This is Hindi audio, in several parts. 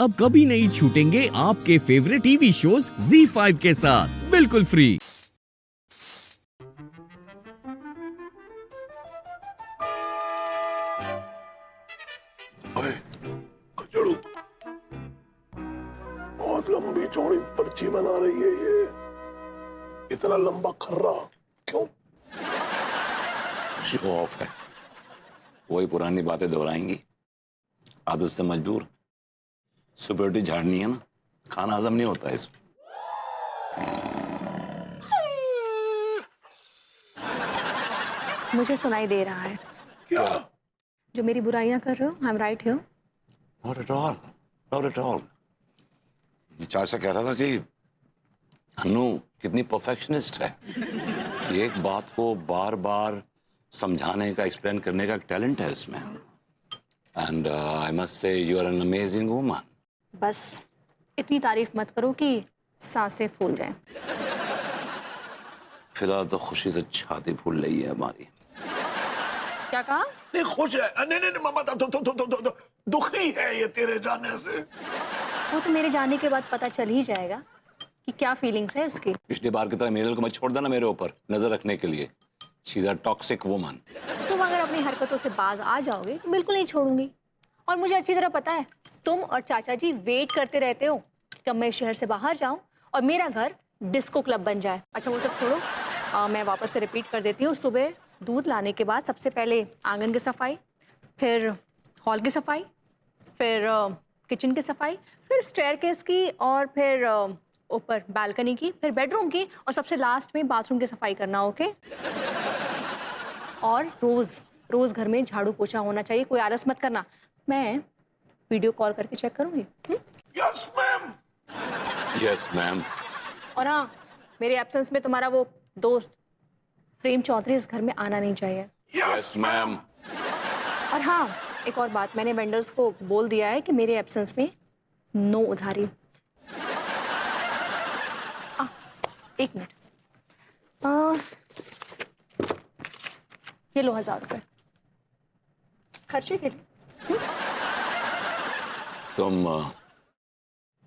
अब कभी नहीं छूटेंगे आपके फेवरेट टीवी शोज ZEE5 के साथ बिल्कुल फ्री। ओए, खचड़ू, बहुत लंबी चौड़ी पर्ची बना रही है ये। इतना लंबा खर्रा क्यों? शो ऑफ है, वही पुरानी बातें दोहराएंगी। आदत से मजबूर, सिक्योरिटी झाड़नी है ना, खाना हजम नहीं होता इसमें। मुझे सुनाई दे रहा है क्या? जो मेरी बुराइयां कर रहे हो। I am right here. Not at all, not at all। चाचा कह रहा था कि अनु कितनी परफेक्शनिस्ट है कि एक बात को बार बार समझाने का, एक्सप्लेन करने का टैलेंट है इसमें। And I must say you are an amazing woman. बस इतनी तारीफ मत करो कि सांसें फूल जाएं। फिलहाल तो खुशी से छाती फूल रही है हमारी। क्या कहा? नहीं, खुश है। नहीं नहीं नहीं मामा, दुखी है ये तेरे जाने से। वो तो मेरे जाने के बाद पता चल ही जाएगा कि क्या फीलिंग्स है इसकी। पिछली बार की तरह मेरल को मत छोड़ देना मेरे ऊपर नजर रखने के लिए। She is a toxic woman. तुम अगर अपनी हरकतों से बाज आ जाओगे तो बिल्कुल नहीं छोड़ूंगी। और मुझे अच्छी तरह पता है तुम और चाचा जी वेट करते रहते हो कि कब मैं शहर से बाहर जाऊं और मेरा घर डिस्को क्लब बन जाए। अच्छा वो सब छोड़ो, मैं वापस से रिपीट कर देती हूँ। सुबह दूध लाने के बाद सबसे पहले आंगन की सफाई, फिर हॉल की सफाई, फिर किचन की सफाई, फिर स्टेयरकेस की, और फिर ऊपर बालकनी की, फिर बेडरूम की, और सबसे लास्ट में बाथरूम की सफाई करना। ओके? और रोज रोज घर में झाड़ू पोछा होना चाहिए। कोई आलस मत करना। मैं वीडियो कॉल करके चेक करूंगी। Yes ma'am. Yes ma'am. और हाँ, मेरे एब्सेंस में तुम्हारा वो दोस्त प्रेम चौधरी इस घर में आना नहीं चाहिए। Yes ma'am. और हाँ, एक और बात, मैंने वेंडर्स को बोल दिया है कि मेरे एब्सेंस में नो उधारी। एक मिनट, ये लो 1000 रुपए खर्चे के लिए। तुम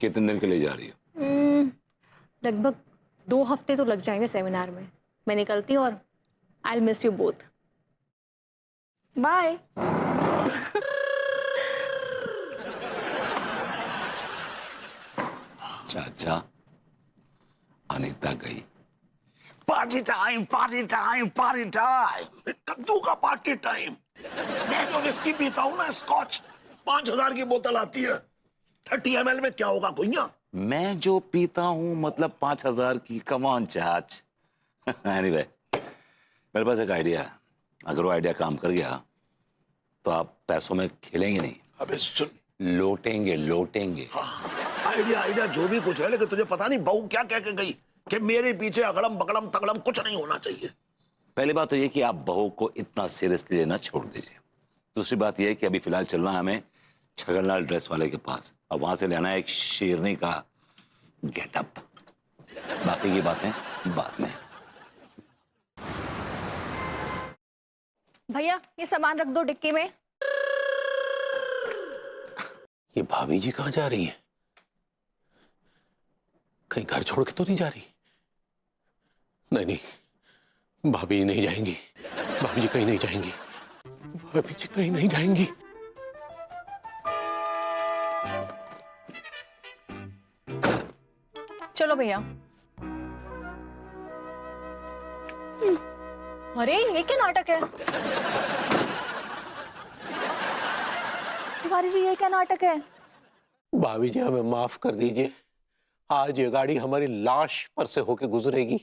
कितने दिन के लिए जा रही हो? लगभग 2 हफ्ते तो लग जाएंगे सेमिनार में। मैं निकलती हूँ और I will miss you both. Bye. चाचा, अनीता गई। Party time, party time, party time. कद्दू का पार्टी टाइम। मैं जो विस्की पीता हूँ ना, स्कॉच 5000 की बोतल आती है। 30 ml में क्या होगा गुइया? मैं जो पीता हूँ मतलब 5000 की। कम ऑन चाच। एनीवे, मेरे पास एक आइडिया है। अगर वो आइडिया काम कर गया तो आप पैसों में खेलेंगे नहीं। अबे सुन, लोटेंगे, लोटेंगे। आइडिया जो भी कुछ है, लेकिन तुझे पता नहीं बहू क्या कह के गई कि मेरे पीछे अगड़म बगड़म तगड़म कुछ नहीं होना चाहिए। पहली बात तो ये कि आप बहू को इतना सीरियसली लेना छोड़ दीजिए। दूसरी बात ये है कि अभी फिलहाल चलना है हमें छगनलाल ड्रेस वाले के पास, और वहां से लेना है एक शेरनी का गेटअप। बाकी की बातें बाद में। भैया ये सामान रख दो डिक्की में। ये भाभी जी कहाँ जा रही है? कहीं घर छोड़ के तो नहीं जा रही? नहीं नहीं, भाभी जी नहीं जाएंगी। भाभी जी कहीं नहीं जाएंगी। भाभी जी कहीं नहीं जाएंगी। चलो भैया। अरे ये क्या नाटक है? तिवारी जी ये क्या नाटक है? भाभी जी हमें माफ कर दीजिए। आज ये गाड़ी हमारी लाश पर से होके गुजरेगी।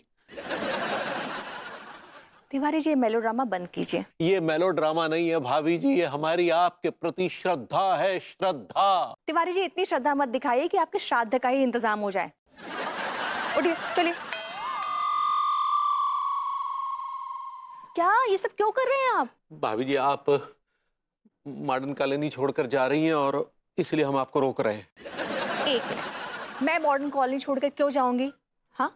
तिवारी जी ये मेलोड्रामा बंद कीजिए। ये मेलोड्रामा नहीं है भाभी जी, ये हमारी आपके प्रति श्रद्धा है, श्रद्धा। तिवारी जी इतनी श्रद्धा मत दिखाइए कि आपके श्राद्ध का ही इंतजाम हो जाए। उठिए, चलिए। क्या ये सब क्यों कर रहे हैं आप? भाभी जी आप मॉडर्न कॉलोनी छोड़कर जा रही हैं और इसलिए हम आपको रोक रहे हैं। एक मिनट, मैं मॉडर्न कॉलोनी छोड़कर क्यों जाऊंगी? हाँ,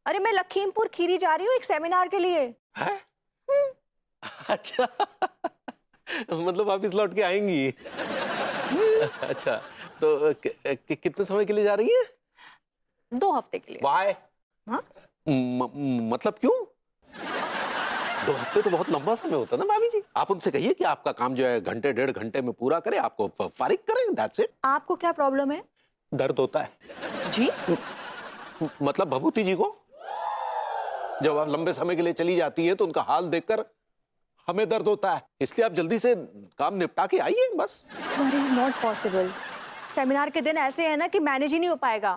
अरे मैं लखीमपुर खीरी जा रही हूँ एक सेमिनार के लिए। है? अच्छा मतलब वापिस लौट के आएंगी? अच्छा तो कितने समय के लिए जा रही है? 2 हफ्ते के लिए। वाई? हाँ? मतलब क्यों? 2 हफ्ते तो बहुत लंबा समय होता है ना भाभी जी। आप उनसे कहिए कि आपका काम जो है घंटे 1.5 घंटे में पूरा करे, आपको फारिग करें, दैट्स इट। आपको क्या प्रॉब्लम है? दर्द होता है जी? मतलब भभूति जी को जब आप लंबे समय के लिए चली जाती है तो उनका हाल देखकर हमें दर्द होता है, इसलिए आप जल्दी से काम निपटा के आइए बस। Not possible. सेमिनार के दिन ऐसे है ना कि मैनेज ही नहीं हो पाएगा।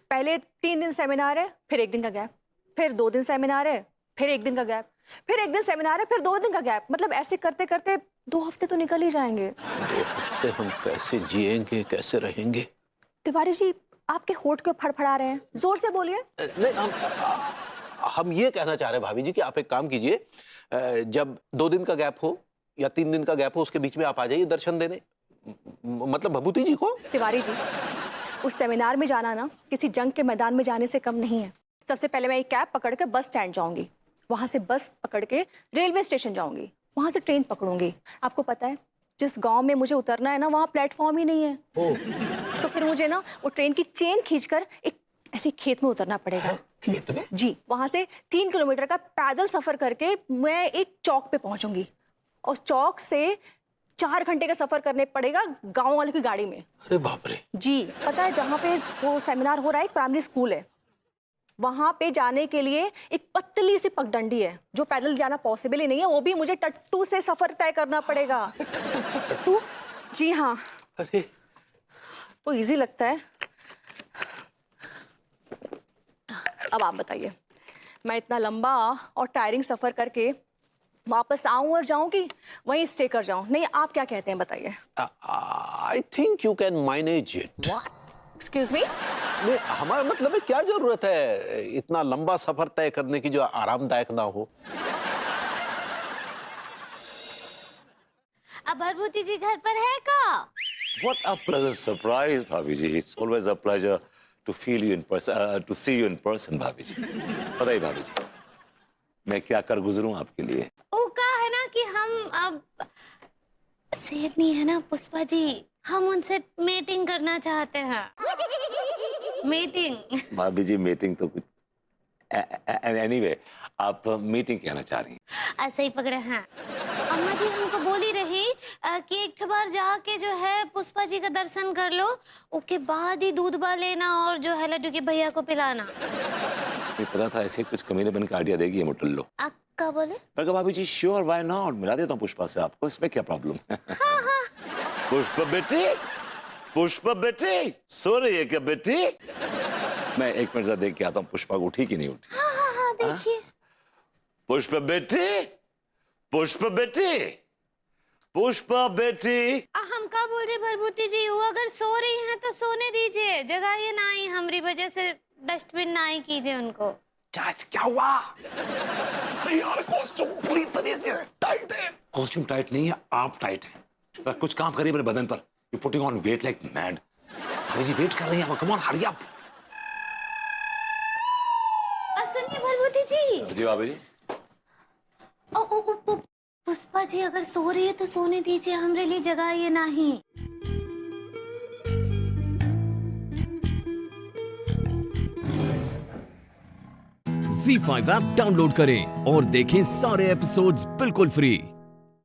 पहले 3 दिन सेमिनार है, फिर 1 दिन का गैप, फिर 2 दिन सेमिनार है, फिर 1 दिन का गैप, फिर 1 दिन सेमिनार है, फिर 2 दिन का गैप। मतलब ऐसे करते करते 2 हफ्ते तो निकल ही जाएंगे। 2 हफ्ते हम कैसे जिएंगे, कैसे रहेंगे? तिवारी जी, आपके होठ क्यों फड़फड़ा रहे हैं? जोर से बोलिए। नहीं, हम ये कहना चाह रहे हैं भाभी जी कि आप एक काम कीजिए, जब 2 दिन का गैप हो या 3 दिन का गैप हो, उसके बीच में आप आ जाइए दर्शन देने, मतलब भभूति जी को। तिवारी जी, उस सेमिनार में जाना ना किसी जंग के मैदान में जाने से कम नहीं है। सबसे पहले मैं एक कैब पकड़ के बस स्टैंड जाऊंगी, वहां से बस पकड़ के रेलवे स्टेशन जाऊंगी, वहां से ट्रेन पकड़ूंगी। आपको पता है जिस गांव में मुझे उतरना है ना, वहां प्लेटफॉर्म ही नहीं है। तो फिर मुझे ना वो ट्रेन की चेन खींचकर एक ऐसे खेत में उतरना पड़ेगा। खेत में? जी, वहां से 3 किलोमीटर का पैदल सफर करके मैं एक चौक पे पहुंचूंगी और चौक से 4 घंटे का सफर करने पड़ेगा गांव वालों की गाड़ी में। अरे बाप रे। जी, पता है जहाँ पे वो सेमिनार हो रहा है एक प्राइमरी स्कूल है, वहां पे जाने के लिए एक पतली सी पगडंडी है जो पैदल जाना पॉसिबल ही नहीं है, वो भी मुझे टट्टू से सफर तय करना पड़ेगा। टट्टू? जी हाँ। अरे वो इजी लगता है। अब आप बताइए, मैं इतना लंबा और टायरिंग सफर करके वापस आऊं और जाऊं कि वहीं स्टे कर जाऊं? नहीं, आप क्या कहते हैं बताइए। I think you can manage it. Excuse me? नहीं, हमारा मतलब है क्या जरूरत है इतना लंबा सफर तय करने की जो आरामदायक ना हो। अब भभूति जी घर पर है का? What a pleasant surprise, भाभी जी. It's always a pleasure to feel you in person, to see you in person, भाभी जी. बताइए भाभी जी, मैं क्या कर गुजरूं आपके लिए? वो का है ना कि हम अब शेरनी है ना पुष्पा जी, हम उनसे मीटिंग करना चाहते हैं। मीटिंग। भाभी जी मीटिंग तो कुछ anyway, आप मीटिंग कहना चाह रही हैं? ऐसे ही पकड़े हैं। अम्मा जी हमको बोली रही कि एक बार जाके जो है पुष्पा जी का दर्शन कर लो, उसके बाद ही दूध बा लेना और जो है लड्डू के भैया को पिलाना। मुझे पता था ऐसे कुछ कमीने बन के आइडिया देगी ये मुटल्लो। अक्का बोले? मैं कहा भाभी जी श्योर, व्हाई नॉट, मिला देता हूँ पुष्पा से आपको, इसमें क्या प्रॉब्लम है? पुष्पा बेटी, पुष्पा बेटी, सो रही है क्या बेटी? मैं 1 मिनट देख के आता हूँ पुष्पा को उठी कि नहीं उठी। हाँ देखिए। पुष्पा बेटी, पुष्पा बेटी, पुष्पा बेटी। हम क्या बोल रहे भभूति जी, वो अगर सो रही हैं तो सोने दीजिए, जगाइए ना ही, हमारी वजह से डस्टबिन ना ही कीजिए उनको। चाच क्या हुआ? अरे यार कॉस्ट्यूम पूरी तरह से टाइट है। कॉस्ट्यूम टाइट नहीं है, आप टाइट हैं। जरा कुछ काम करिए मेरे बदन पर। You putting on weight like mad. भाभी जी वेट कर रही हैं, कम ऑन हरी अप। सुनिए भभूति जी। जी भाभी जी। पुष्पा जी अगर सो रही है तो सोने दीजिए, हमरे लिए जगाइए नहीं। Z5 ऐप डाउनलोड करें और देखें सारे एपिसोड्स बिल्कुल फ्री।